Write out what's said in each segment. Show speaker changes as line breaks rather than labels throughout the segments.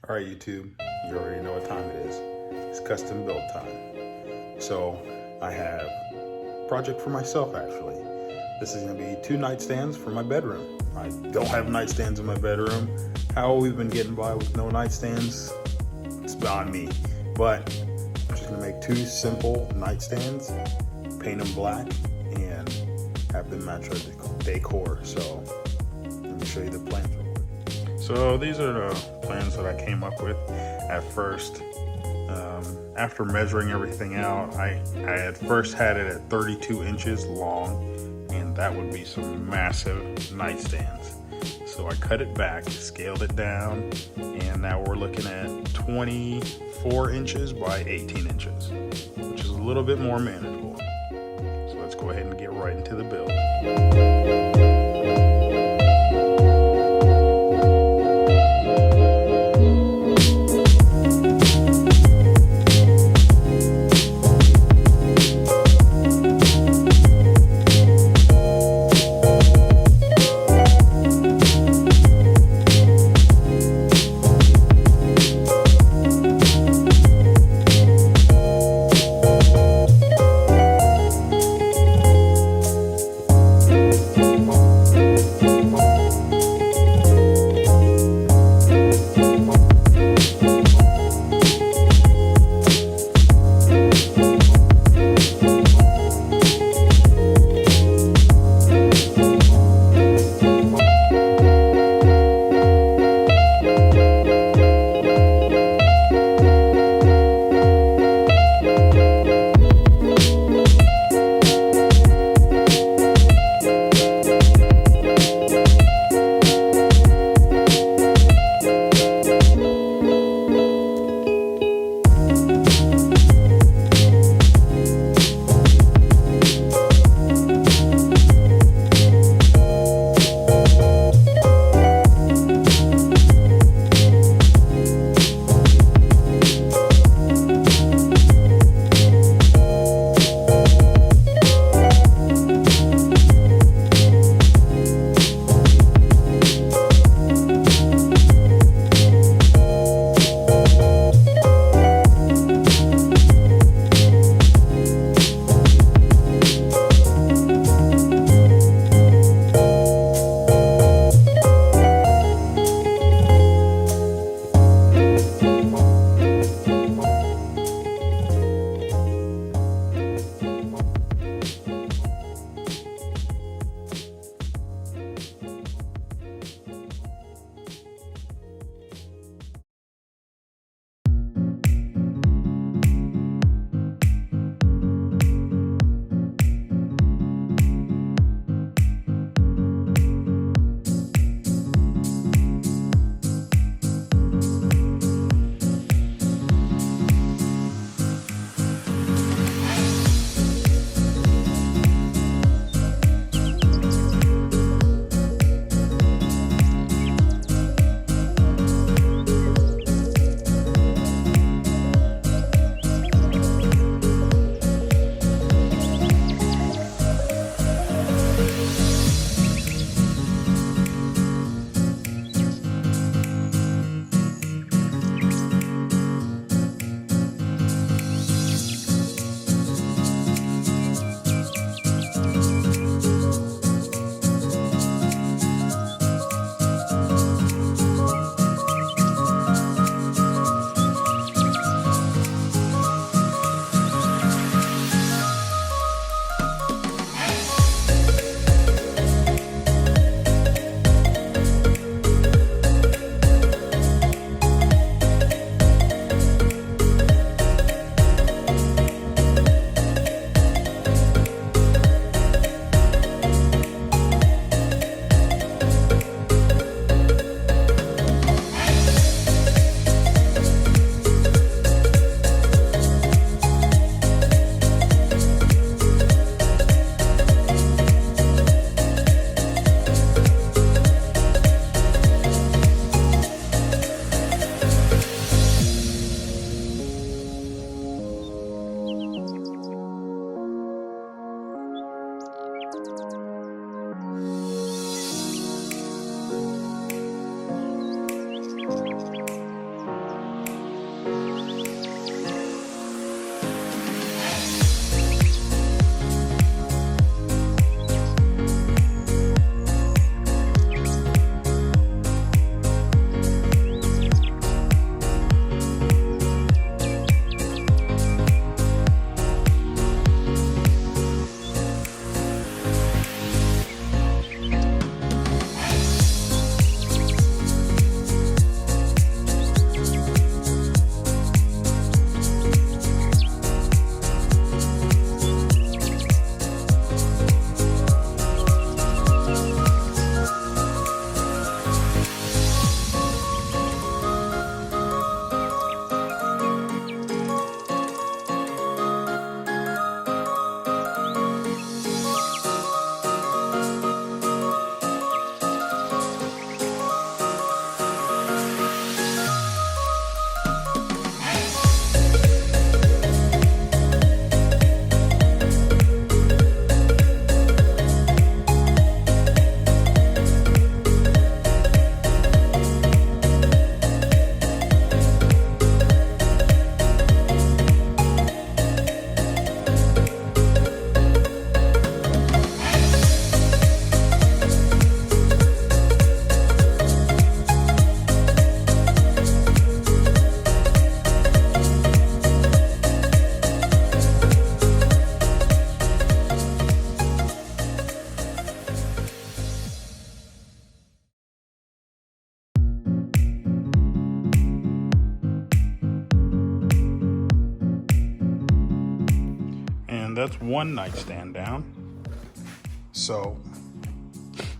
Alright YouTube, you already know what time it is. It's custom build time. So I have a project for myself actually. This is going to be 2 nightstands for my bedroom. I don't have nightstands in my bedroom. How we've been getting by with no nightstands, it's beyond me. But I'm just going to make 2 simple nightstands, paint them black, and have them match our decor. So let me show you the plans real quick. So these are the plans that I came up with at first. After measuring everything out, I at first had it at 32 inches long, and that would be some massive nightstands. So I cut it back, scaled it down, and now we're looking at 24 inches by 18 inches, which is a little bit more manageable. So let's go ahead and get right into the build. that's one nightstand down. So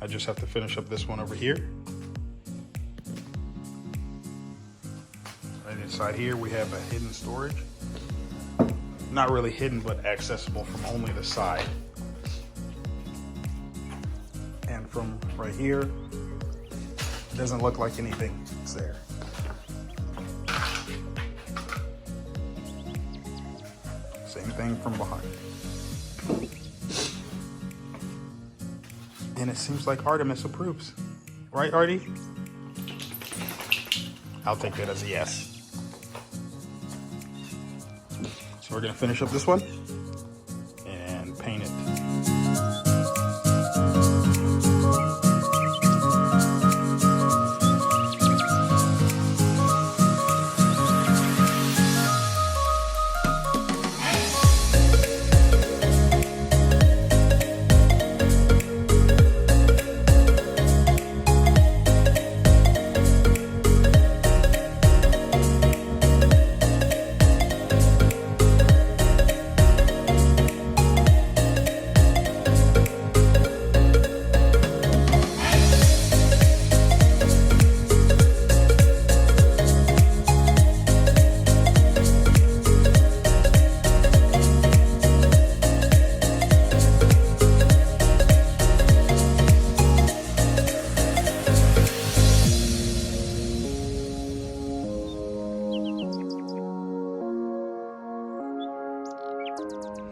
I just have to finish up this one over here. Right inside here we have a hidden storage. Not really hidden, but accessible from only the side. And from right here, it doesn't look like anything is there. Same thing from behind. And it seems like Artemis approves. Right, Artie? I'll take that as a yes. So we're gonna finish up this one and paint it.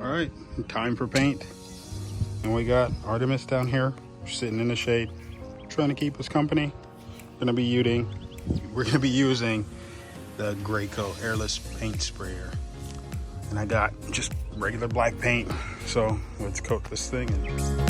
All right, time for paint. And we got Artemis down here, sitting in the shade, trying to keep us company. We're gonna be using the Graco airless paint sprayer. And I got just regular black paint. So let's coat this thing in.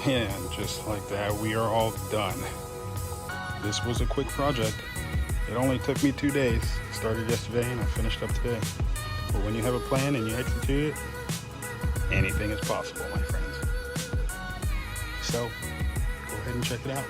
And just like that, we are all done. This was a quick project. It only took me 2 days. Started yesterday and I finished up today. But when you have a plan and you execute it, anything is possible, my friends. So, go ahead and check it out.